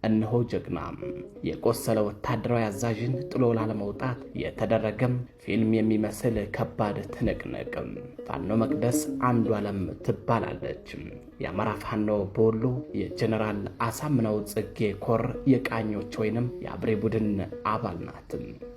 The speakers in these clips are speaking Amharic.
እነሆ ጀግና የቆሰለ ወታደራዊ አዛዥን ጥሎ ላለመውጣት የተደረገም ፊልም የሚመስል ከባድ ትንቅንቅ። ፋኖ መቅደስ አንዱ ዓለም ትባላለች። የአማራ ፋኖ በወሎ የጀነራል አሳምነው ጽጌ ኮር የቃኞች ወይንም የአብሬ ቡድን አባል ናት።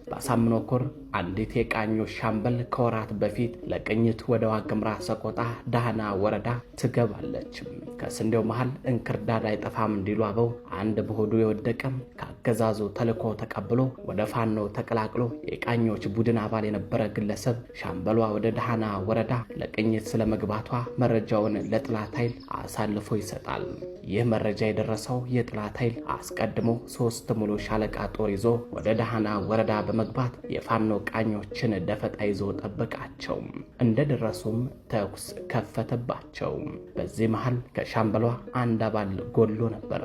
በአሳምነው ኮር አንዲት የቃኞች ሻምበል ከወራት በፊት ለቅኝት ወደ ዋግምራ ሰቆጣ ዳህና ወረዳ ትገባለች። ከስንዴው መሃል እንክርዳድ አይጠፋም እንዲሉ አበው አንድ በሆዱ የወደቀም ከአገዛዙ ተልኮ ተቀብሎ ወደ ፋኖ ተቀላቅሎ የቃኞች ቡድን አባል የነበረ ግለሰብ ሻምበሏ ወደ ዳህና ወረዳ ለቅኝት ስለመግባቷ መረጃውን ለጥላት ኃይል አሳልፎ ይሰጣል። ይህ መረጃ የደረሰው የጥላት ኃይል አስቀድሞ 3 ሙሉ ሻለቃ ጦር ይዞ ወደ ዳህና ወረዳ በመግባት የፋኖ ቃኞችን ደፈጣ ይዞ ጠበቃቸው። እንደደረሱም ተኩስ ከፈተባቸው። በዚህ መሃል ከሻምበሏ አንድ አባል ጎሎ ነበር።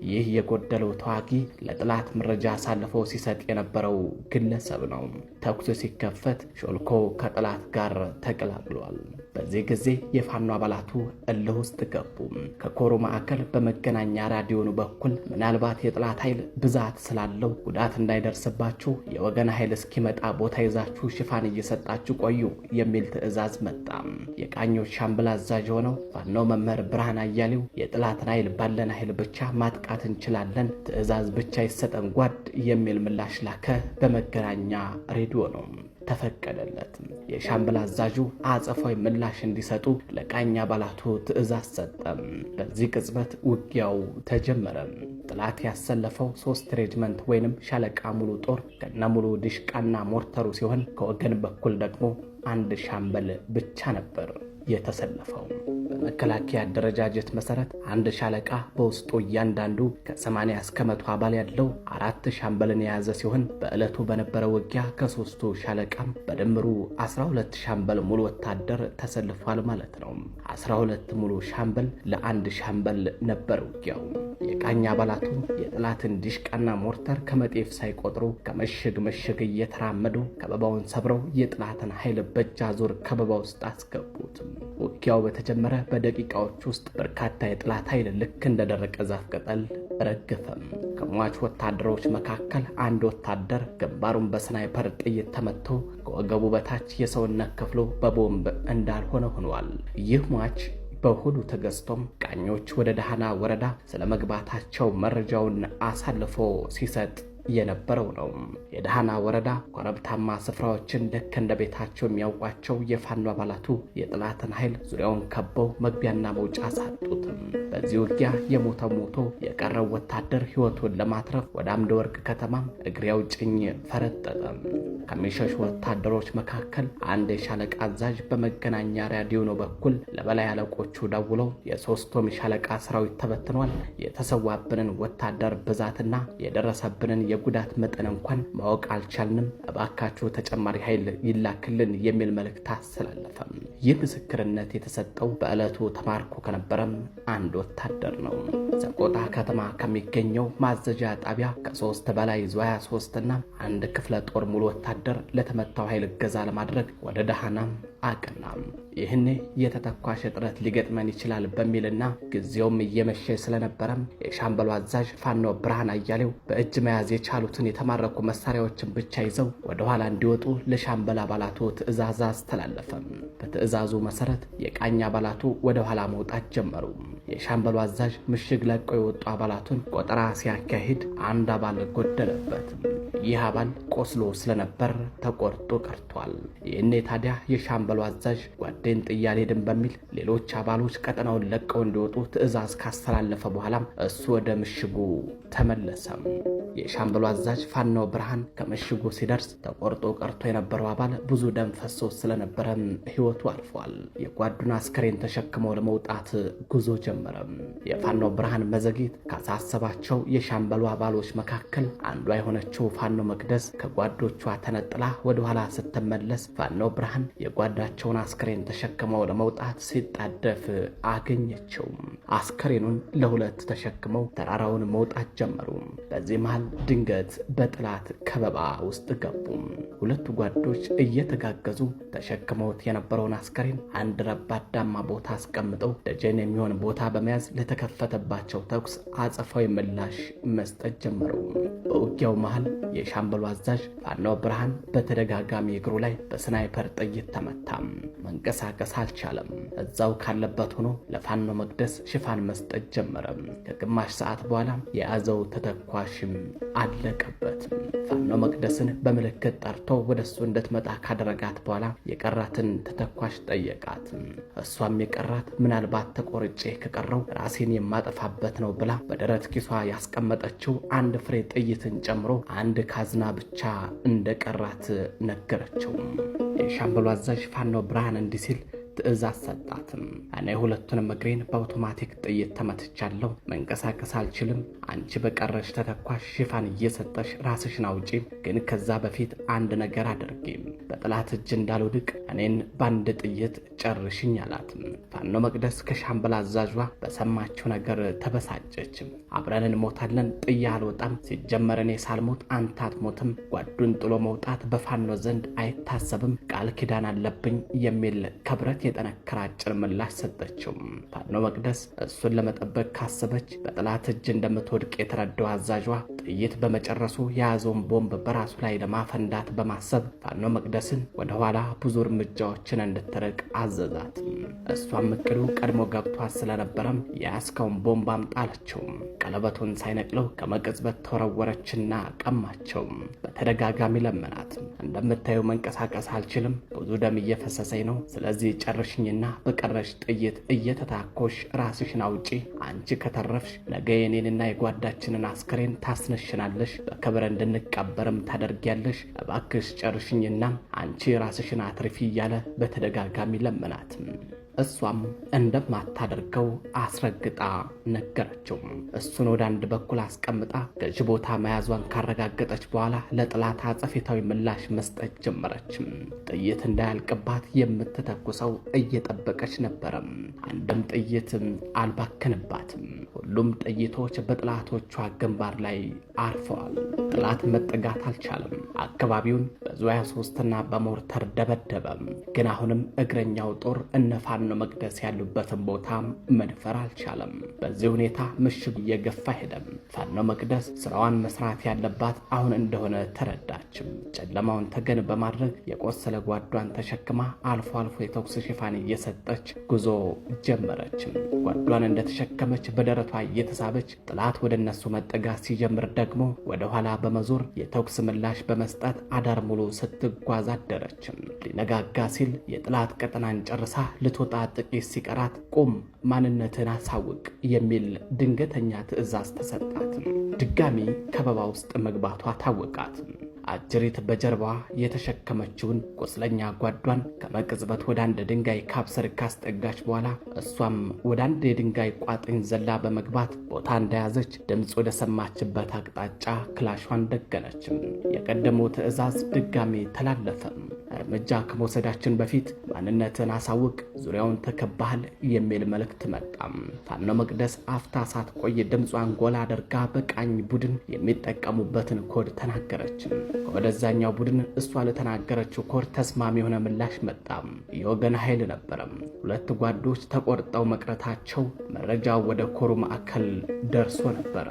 ይህ የጎደለው ተዋጊ ለጥላት መረጃ አሳልፎ ሲሰጥ የነበረው ግለሰብ ነው። ተኩስ ሲከፈት ሾልኮ ከጥላት ጋር ተቀላቅሏል። በዚህ ጊዜ የፋኖ አባላቱ እልህ ውስጥ ገቡ። ከኮሮ ማዕከል በመገናኛ ራዲዮኑ በኩል ምናልባት የጥላት ኃይል ብዛት ስላለው ጉዳት እንዳይደርስባችሁ የወገን ኃይል እስኪመጣ ቦታ ይዛችሁ ሽፋን እየሰጣችሁ ቆዩ የሚል ትዕዛዝ መጣ። የቃኞች ሻምበል አዛዥ ሆነው ፋኖ መምህር ብርሃን አያሌው የጥላትን ኃይል ባለን ኃይል ብቻ ማጥቃት እንችላለን፣ ትዕዛዝ ብቻ ይሰጠን ጓድ የሚል ምላሽ ላከ። በመገናኛ ሬዲዮ ነው ተፈቀደለት። የሻምበል አዛዡ አጸፋዊ ምላሽ እንዲሰጡ ለቃኝ አባላቱ ትዕዛዝ ሰጠ። በዚህ ቅጽበት ውጊያው ተጀመረ። ጥላት ያሰለፈው 3 ሬጅመንት ወይንም ሻለቃ ሙሉ ጦር ከነሙሉ ዲሽቃና ሞርተሩ ሲሆን ከወገን በኩል ደግሞ አንድ ሻምበል ብቻ ነበር የተሰለፈው። በመከላከያ አደረጃጀት መሰረት አንድ ሻለቃ በውስጡ እያንዳንዱ ከ80 እስከ 100 አባል ያለው 4 ሻምበልን የያዘ ሲሆን በዕለቱ በነበረ ውጊያ ከ3ቱ ሻለቃም በድምሩ 12 ሻምበል ሙሉ ወታደር ተሰልፏል ማለት ነው። 12 ሙሉ ሻምበል ለአንድ ሻምበል ነበር ውጊያው። የቃኝ አባላቱ የጥላትን ዲሽቃና ሞርተር ከመጤፍ ሳይቆጥሩ ከመሽግ መሽግ እየተራመዱ ከበባውን ሰብረው የጥላትን ኃይል በእጅ አዙር ከበባ ውስጥ አስገቡት። ውጊያው በተጀመረ በደቂቃዎች ውስጥ በርካታ የጥላት ኃይል ልክ እንደደረቀ ዛፍ ቅጠል ረገፈም። ከሟች ወታደሮች መካከል አንድ ወታደር ግንባሩን በስናይፐር ጥይት ተመትቶ ከወገቡ በታች የሰውነት ክፍሉ በቦምብ እንዳልሆነ ሆኗል። ይህ ሟች በሆዱ ተገዝቶም ቃኞች ወደ ዳህና ወረዳ ስለመግባታቸው መረጃውን አሳልፎ ሲሰጥ የነበረው ነው። የዳህና ወረዳ ኮረብታማ ስፍራዎችን ልክ እንደ ቤታቸው የሚያውቋቸው የፋኖ አባላቱ የጥላትን ኃይል ዙሪያውን ከበው መግቢያና መውጫ ሳጡት። በዚህ ውጊያ የሞተው ሞቶ የቀረው ወታደር ሕይወቱን ለማትረፍ ወደ አምደ ወርቅ ከተማ እግሬ አውጭኝ ፈረጠጠ። ከሚሸሹ ወታደሮች መካከል አንድ የሻለቃ አዛዥ በመገናኛ ራዲዮ በኩል ለበላይ አለቆቹ ደውለው የ3ቱም ሻለቃ ሰራዊት ተበትኗል፣ የተሰዋብንን ወታደር ብዛትና የደረሰብንን የጉዳት መጠን እንኳን ማወቅ አልቻልንም፣ እባካችሁ ተጨማሪ ኃይል ይላክልን የሚል መልእክት አስተላለፈ። ይህ ምስክርነት የተሰጠው በዕለቱ ተማርኮ ከነበረም አንድ ወታደር ነው። ሰቆጣ ከተማ ከሚገኘው ማዘዣ ጣቢያ ከ3 በላይ ዙ 23 እና አንድ ክፍለ ጦር ሙሉ ወታደር ለተመታው ኃይል እገዛ ለማድረግ ወደ ዳህናም አቀናም። ይህኔ የተተኳሽ እጥረት ሊገጥመን ይችላል በሚልና ጊዜውም እየመሸ ስለነበረም የሻምበሉ አዛዥ ፋኖ ብርሃን አያሌው በእጅ መያዝ የቻሉትን የተማረኩ መሳሪያዎችን ብቻ ይዘው ወደ ኋላ እንዲወጡ ለሻምበል አባላቱ ትዕዛዝ አስተላለፈ። በትዕዛዙ መሰረት የቃኝ አባላቱ ወደ ኋላ መውጣት ጀመሩ። የሻምበሉ አዛዥ ምሽግ ለቀው የወጡ አባላቱን ቆጠራ ሲያካሂድ አንድ አባል ጎደለበት። ይህ አባል ቆስሎ ስለነበር ተቆርጦ ቀርቷል። ይህኔ ታዲያ የሻምበሉ አዛዥ ጓዴን ጥዬ አልሄድም በሚል ሌሎች አባሎች ቀጠናውን ለቀው እንዲወጡ ትዕዛዝ ካስተላለፈ በኋላም እሱ ወደ ምሽጉ ተመለሰም። የሻምበሉ አዛዥ ፋኖ ብርሃን ከምሽጉ ሲደርስ ተቆርጦ ቀርቶ የነበረው አባል ብዙ ደም ፈሶ ስለነበረም ሕይወቱ አልፏል። የጓዱን አስከሬን ተሸክመው ለመውጣት ጉዞ ጀመረ። የፋኖ ብርሃን መዘግየት ካሳሰባቸው የሻምበሉ አባሎች መካከል አንዷ የሆነችው ፋኖ ፋኖ መቅደስ ከጓዶቿ ተነጥላ ወደ ኋላ ስትመለስ ፋኖ ብርሃን የጓዳቸውን አስከሬን ተሸክመው ለመውጣት ሲጣደፍ አገኘችው። አስከሬኑን ለሁለት ተሸክመው ተራራውን መውጣት ጀመሩ። በዚህ መሃል ድንገት በጥላት ከበባ ውስጥ ገቡ። ሁለቱ ጓዶች እየተጋገዙ ተሸክመውት የነበረውን አስከሬን አንድ ረባዳማ ቦታ አስቀምጠው ደጀን የሚሆን ቦታ በመያዝ ለተከፈተባቸው ተኩስ አጸፋዊ ምላሽ መስጠት ጀመሩ። በውጊያው መሃል የሻምበሉ አዛዥ ፋኖ ብርሃን በተደጋጋሚ እግሩ ላይ በስናይፐር ጥይት ተመታ። መንቀሳቀስ አልቻለም። እዛው ካለበት ሆኖ ለፋኖ መቅደስ ሽፋን መስጠት ጀመረ። ከግማሽ ሰዓት በኋላ የያዘው ተተኳሽም አለቀበት። ፋኖ መቅደስን በምልክት ጠርቶ ወደሱ እንድትመጣ ካደረጋት በኋላ የቀራትን ተተኳሽ ጠየቃት። እሷም የቀራት ምናልባት ተቆርጬ ከቀረው ራሴን የማጠፋበት ነው ብላ በደረት ኪሷ ያስቀመጠችው አንድ ፍሬ ጥይትን ጨምሮ አንድ ካዝና ብቻ እንደቀራት ነገረችው። የሻምበሉ አዛዥ ፋኖ ብርሃን እንዲህ ሲል ትዕዛዝ ሰጣት። እኔ ሁለቱንም እግሬን በአውቶማቲክ ጥይት ተመትቻለሁ። መንቀሳቀስ አልችልም። አንቺ በቀረሽ ተተኳሽ ሽፋን እየሰጠሽ ራስሽን አውጪ። ግን ከዛ በፊት አንድ ነገር አድርጊ። በጥላት እጅ እንዳልወድቅ እኔን በአንድ ጥይት ጨርሽኝ አላት። ፋኖ መቅደስ ከሻምበል አዛዧ በሰማችው ነገር ተበሳጨች። አብረን እንሞታለን፣ ጥዬ አልወጣም። ሲጀመር እኔ ሳልሞት አንተ አትሞትም። ጓዱን ጥሎ መውጣት በፋኖ ዘንድ አይታሰብም። ቃል ኪዳን አለብኝ የሚል ከብረት የጠነከረ አጭር ምላሽ ሰጠችው። ፋኖ መቅደስ እሱን ለመጠበቅ ካሰበች በጥላት እጅ እንደምትወድቅ የተረዳው አዛዧ ጥይት በመጨረሱ የያዘውን ቦምብ በራሱ ላይ ለማፈንዳት በማሰብ ፋኖ መቅደስን ወደ ኋላ ብዙ እርምጃዎችን እንድትርቅ አዘዛት። እሷም እቅዱ ቀድሞ ገብቷት ስለነበረም የያዝከውን ቦምብ አምጣ አለችው። ቀለበቱን ሳይነቅለው ከመቅጽበት ተወረወረችና ቀማቸው። በተደጋጋሚ ለመናት። እንደምታየው መንቀሳቀስ አልችልም፣ ብዙ ደም እየፈሰሰኝ ነው። ስለዚህ ጨርሽኝና በቀረሽ ጥይት እየተታኮሽ ራስሽን አውጪ። አንቺ ከተረፍሽ ነገ የኔንና የጓዳችንን አስከሬን ታስነሽናለሽ፣ በክብር እንድንቀበርም ታደርጊያለሽ። እባክሽ ጨርሽኝና አንቺ ራስሽን አትርፊ እያለ በተደጋጋሚ ለመናት። እሷም እንደማታደርገው አስረግጣ ነገረችው። እሱን ወደ አንድ በኩል አስቀምጣ ገዥ ቦታ መያዟን ካረጋገጠች በኋላ ለጥላት አጸፋዊ ምላሽ መስጠት ጀመረች። ጥይት እንዳያልቅባት የምትተኩሰው እየጠበቀች ነበረ። አንድም ጥይት አልባከንባትም። ሁሉም ጥይቶች በጥላቶቿ ግንባር ላይ አርፈዋል። ጥላት መጠጋት አልቻለም። አካባቢውን በዙ 23ና በሞርተር ደበደበ። ግን አሁንም እግረኛው ጦር እነፋኖ መቅደስ ያሉበትን ቦታ መድፈር አልቻለም። በዚህ ሁኔታ ምሽግ እየገፋ ሄደም። ፋኖ መቅደስ ስራዋን መስራት ያለባት አሁን እንደሆነ ተረዳችም። ጨለማውን ተገን በማድረግ የቆሰለ ጓዷን ተሸክማ አልፎ አልፎ የተኩስ ሽፋን እየሰጠች ጉዞ ጀመረች። ጓዷን እንደተሸከመች በደረቷ እየተሳበች ጥላት ወደ እነሱ መጠጋት ሲጀምር ደግሞ ወደ ኋላ በመዞር የተኩስ ምላሽ በመስጠት አዳር ሙሉ ስትጓዝ አደረች። ሊነጋጋ ሲል የጥላት ቀጠናን ጨርሳ ልትወጣ ጥቂት ሲቀራት ቁም፣ ማንነትን አሳውቅ የሚል ድንገተኛ ትዕዛዝ ተሰጣት። ድጋሚ ከበባ ውስጥ መግባቷ ታወቃት። አጅሪት በጀርባዋ የተሸከመችውን ቁስለኛ ጓዷን ከመቅጽበት ወደ አንድ ድንጋይ ካብስር ካስጠጋች በኋላ እሷም ወደ አንድ የድንጋይ ቋጥኝ ዘላ በመግባት ቦታ እንደያዘች ድምፅ ወደ ሰማችበት አቅጣጫ ክላሿን ደገነችም። የቀደመው ትዕዛዝ ድጋሚ ተላለፈ። እርምጃ ከመውሰዳችን በፊት ማንነትን አሳውቅ፣ ዙሪያውን ተከባሃል የሚል መልእክት መጣም። ፋኖ መቅደስ አፍታ ሳትቆይ ድምጿን ጎላ አድርጋ በቃኝ ቡድን የሚጠቀሙበትን ኮድ ተናገረች። ከወደዛኛው ቡድን እሷ ለተናገረችው ኮድ ተስማሚ የሆነ ምላሽ መጣም። የወገን ኃይል ነበረም። ሁለት ጓዶች ተቆርጠው መቅረታቸው መረጃው ወደ ኮሩ ማዕከል ደርሶ ነበረ።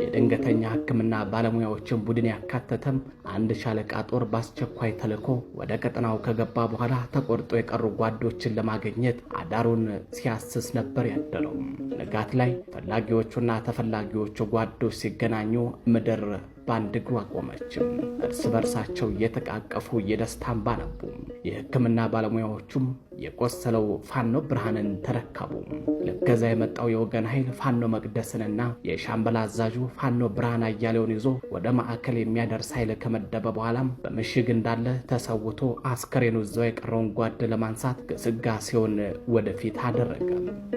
የድንገተኛ ሕክምና ባለሙያዎችን ቡድን ያካተተም አንድ ሻለቃ ጦር በአስቸኳይ ተልኮ ወደ ቀጠናው ከገባ በኋላ ተቆርጦ የቀሩ ጓዶችን ለማግኘት አዳሩን ሲያስስ ነበር ያደረው። ንጋት ላይ ፈላጊዎቹና ተፈላጊዎቹ ጓዶች ሲገናኙ ምድር በአንድ እግሩ አቆመችም። እርስ በርሳቸው እየተቃቀፉ የደስታ እንባ ነቡ። የሕክምና ባለሙያዎቹም የቆሰለው ፋኖ ብርሃንን ተረከቡ። ለገዛ የመጣው የወገን ኃይል ፋኖ መቅደስንና የሻምበል አዛዡ ፋኖ ብርሃን አያሌውን ይዞ ወደ ማዕከል የሚያደርስ ኃይል ከመደበ በኋላም በምሽግ እንዳለ ተሰውቶ አስከሬኑ እዛው የቀረውን ጓድ ለማንሳት ግስጋሴውን ወደፊት አደረገ።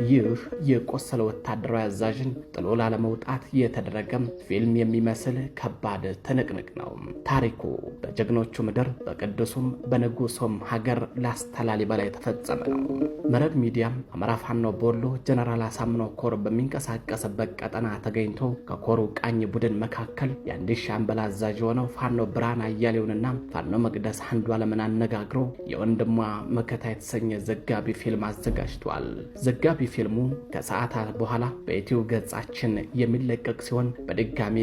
ይህ የቆሰለ ወታደራዊ አዛዥን ጥሎ ላለመውጣት የተደረገም ፊልም የሚመስል ከባድ ትንቅንቅ ነው። ታሪኩ በጀግኖቹ ምድር በቅዱሱም በንጉሱም ሀገር ላስታ ላሊበላ የተፈጸመ ነው። መረብ ሚዲያም አማራ ፋኖ በወሎ ጀነራል አሳምነው ኮር በሚንቀሳቀስበት ቀጠና ተገኝቶ ከኮሩ ቃኝ ቡድን መካከል የአንድ ሻምበል አዛዥ የሆነው ፋኖ ብርሃን አያሌውንና ፋኖ መቅደስ አንዱዓለምን አነጋግሮ የወንድሟ መከታ የተሰኘ ዘጋቢ ፊልም አዘጋጅቷል። ዘጋቢ ፊልሙ ከሰዓታት በኋላ በዩቲዩብ ገጻችን የሚለቀቅ ሲሆን በድጋሚ